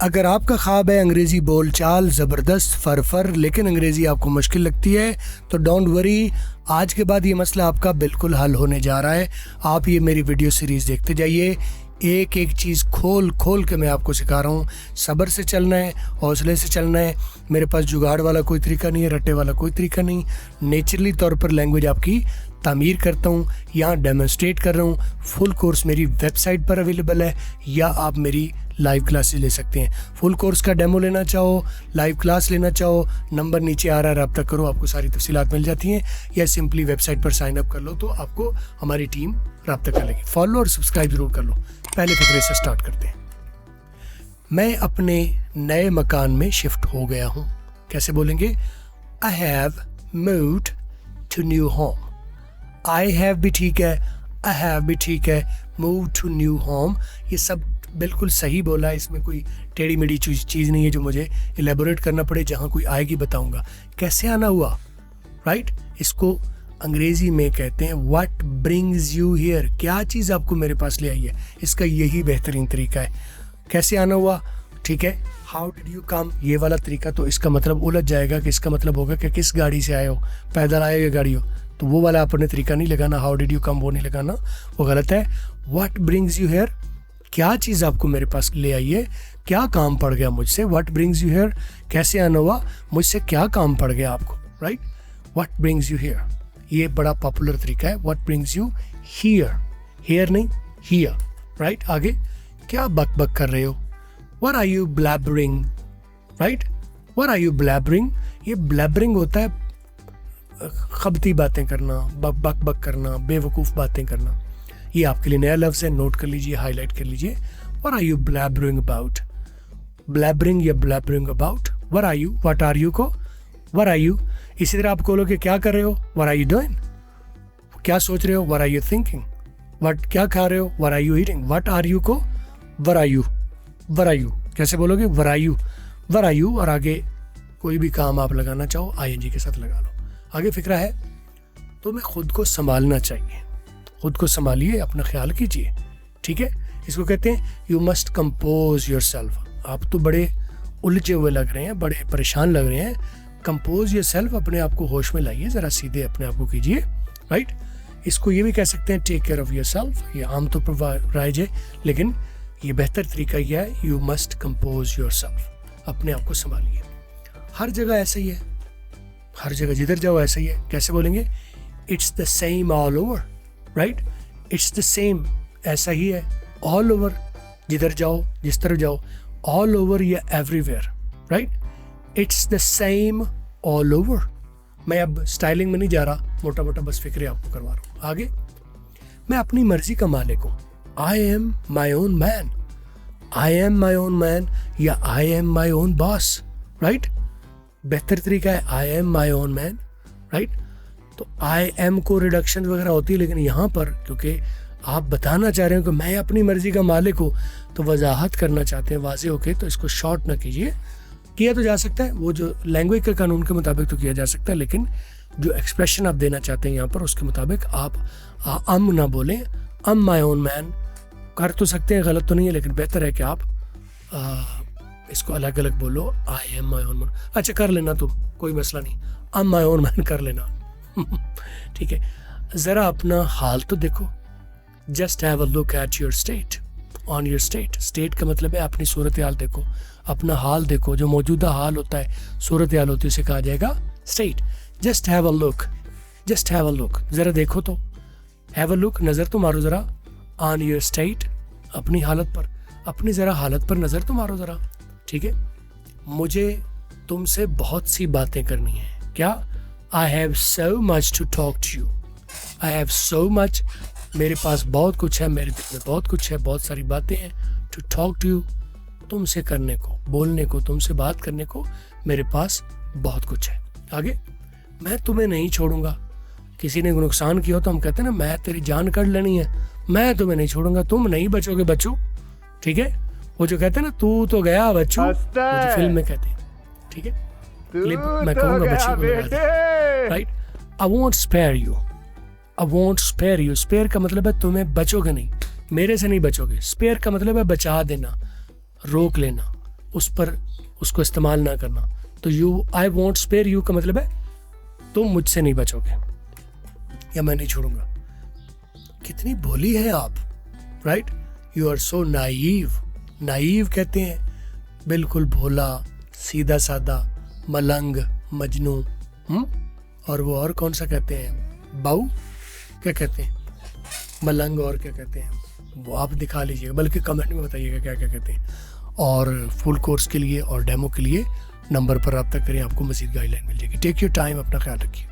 अगर आपका ख्वाब है अंग्रेज़ी बोलचाल ज़बरदस्त फरफर लेकिन अंग्रेज़ी आपको मुश्किल लगती है तो डोंट वरी, आज के बाद ये मसला आपका बिल्कुल हल होने जा रहा है। आप ये मेरी वीडियो सीरीज़ देखते जाइए, एक एक चीज़ खोल खोल के मैं आपको सिखा रहा हूँ। सब्र से चलना है, हौसले से चलना है। मेरे पास जुगाड़ वाला कोई तरीका नहीं है, रट्टे वाला कोई तरीका नहीं। नेचुरली तौर पर लैंग्वेज आपकी तामीर करता हूँ, यहाँ डेमोन्स्ट्रेट कर रहा हूँ। फुल कोर्स मेरी वेबसाइट पर अवेलेबल है या आप मेरी लाइव क्लासेस ले सकते हैं। फुल कोर्स का डेमो लेना चाहो, लाइव क्लास लेना चाहो, नंबर नीचे आ रहा है, रब्ता करो, आपको सारी तफसीलात मिल जाती हैं। या सिंपली वेबसाइट पर साइन अप कर लो तो आपको हमारी टीम रब्ता कर लेगी। फॉलो और सब्सक्राइब ज़रूर कर लो। पहले फिक्रे से स्टार्ट करते हैं। मैं अपने नए मकान में शिफ्ट हो गया हूँ। कैसे बोलेंगे? I have moved to new home. I have भी ठीक है, आई हैव भी ठीक है, मूव टू न्यू होम ये सब बिल्कुल सही बोला है। इसमें कोई टेढ़ी मेढ़ी चीज़ नहीं है जो मुझे एलेबोरेट करना पड़े। जहाँ कोई आएगी बताऊंगा कैसे आना हुआ, राइट। इसको अंग्रेज़ी में कहते हैं व्हाट ब्रिंग्स यू हियर, क्या चीज़ आपको मेरे पास ले आई है। इसका यही बेहतरीन तरीका है। कैसे आना हुआ, ठीक है। हाउ डिड यू कम, ये वाला तरीका तो इसका मतलब उलझ जाएगा कि इसका मतलब होगा कि किस गाड़ी से आए हो, पैदल आए या गाड़ी हो, तो वो वाला आपने तरीका नहीं लगाना। हाउ डिड यू कम वो नहीं लगाना, वो गलत है। व्हाट ब्रिंग्स यू हियर, क्या चीज़ आपको मेरे पास ले आई है, क्या काम पड़ गया मुझसे। व्हाट ब्रिंग्स यू हियर, कैसे आना हुआ, मुझसे क्या काम पड़ गया आपको, right. What brings you here, ये बड़ा पॉपुलर तरीका है। What brings you here, here नहीं हियर, राइट। आगे, क्या बक बक कर रहे हो, what are you blabbering, right. What are you blabbering, ये ब्लैबरिंग होता है खबती बातें करना, बक बक करना, बेवकूफ़ बातें करना। ये आपके लिए नया लफ्ज़ है, नोट कर लीजिए, हाईलाइट कर लीजिए। What are you blabbering about, blabbering या blabbering about. What are you, what are you को व्हाट आर यू। इसी तरह आप बोलोगे क्या कर रहे हो, व्हाट आर यू डूइंग, क्या सोच रहे हो, what are you thinking. What, क्या खा रहे हो, what are you eating. What are you को what are you, what are you कैसे बोलोगे, what are you, what are you. और आगे कोई भी काम आप लगाना चाहो आईएनजी के साथ लगा लो। आगे फिक्रा है तो मैं खुद को संभालना चाहिए। खुद को संभालिए, अपना ख्याल कीजिए, ठीक है। इसको कहते हैं you must compose your self. आप तो बड़े उलझे हुए लग रहे हैं, बड़े परेशान लग रहे हैं। कंपोज योर सेल्फ, अपने आप को होश में लाइए, ज़रा सीधे अपने आप को कीजिए, राइट। इसको ये भी कह सकते हैं take care of your self. ये आमतौर पर राइज है, लेकिन ये बेहतर तरीका यह है you must compose your self. अपने आप को संभालिए। हर जगह ऐसा ही है, हर जगह जिधर जाओ ऐसा ही है। कैसे बोलेंगे? It's the same all over, right. It's the same, ऐसा ही है, ऑल ओवर, जिधर जाओ जिस तरफ जाओ, ऑल ओवर या everywhere, right. It's the same all over. मैं अब स्टाइलिंग में नहीं जा रहा, मोटा मोटा बस फिक्रे आपको करवा रहा हूँ। आगे, मैं अपनी मर्जी का मालिक हूँ। I am my own man, I am my own man या I am my own boss, right. बेहतर तरीका है I am my own man, right. तो आई एम को रिडक्शन वगैरह होती है, लेकिन यहाँ पर क्योंकि आप बताना चाह रहे हो कि मैं अपनी मर्जी का मालिक हूँ, तो वजाहत करना चाहते हैं वाजे होके, तो इसको शॉर्ट ना कीजिए। किया तो जा सकता है, वो जो लैंग्वेज के कानून के मुताबिक तो किया जा सकता है, लेकिन जो एक्सप्रेशन आप देना चाहते हैं यहाँ पर उसके मुताबिक आप अम ना बोलें। अम माई ओन मैन कर तो सकते हैं, गलत तो नहीं है, लेकिन बेहतर है कि आप इसको अलग अलग बोलो। आई एम माई ओन मैन, अच्छा कर लेना तुम, कोई मसला नहीं, अम माई ओन मैन कर लेना ठीक है। ज़रा अपना हाल तो देखो। Just have a look at your state, on your state. State का मतलब है अपनी सूरत हाल देखो, अपना हाल देखो। जो मौजूदा हाल होता है, सूरत हाल होती है, उसे कहा जाएगा state. Just have a look, just have a look, ज़रा देखो तो। हैव अ लुक, नज़र तो मारो ज़रा। ऑन योर स्टेट, अपनी हालत पर, अपनी ज़रा हालत पर नज़र तो मारो ज़रा, ठीक है। मुझे तुमसे बहुत सी बातें करनी है। क्या? I have so much to talk to you. I have so much, मेरे पास बहुत कुछ है, मेरे दिल में बहुत कुछ है, बहुत सारी बातें हैं। To talk to you, तुमसे करने को, बोलने को, तुमसे बात करने को मेरे पास बहुत कुछ है। आगे, मैं तुम्हें नहीं छोड़ूंगा। किसी ने नुकसान किया तो हम कहते हैं ना, मैं तेरी जान काट लेनी है, मैं तुम्हें नहीं छोड़ूंगा, तुम नहीं बचोगे बच्चू, ठीक है। वो जो कहते हैं ना, तू तो गया बच्चू, वो जो फिल्म में कहते हैं, ठीक है। क्लिप मैं कहूँगा बच्चे को लगा दे, right. I won't spare you, I won't spare you. Spare का मतलब है तुम्हें बचोगे नहीं, मेरे से नहीं बचोगे। स्पेयर का मतलब है बचा देना, रोक लेना, उस पर उसको इस्तेमाल ना करना। तो you I won't spare you का मतलब है तुम मुझसे नहीं बचोगे या मैं नहीं छोड़ूंगा। कितनी भोली है आप, right? You are so naive. Naive कहते हैं बिल्कुल भोला, सीधा सादा, मलंग, मजनू। और वो और कौन सा कहते हैं, बाऊ क्या कहते हैं, मलंग, और क्या कहते हैं वो आप दिखा लीजिएगा, बल्कि कमेंट में बताइएगा क्या क्या कहते हैं। और फुल कोर्स के लिए और डेमो के लिए नंबर पर रब्ता करें, आपको मज़ीद गाइडलाइन मिल जाएगी। टेक योर टाइम, अपना ख्याल रखिए।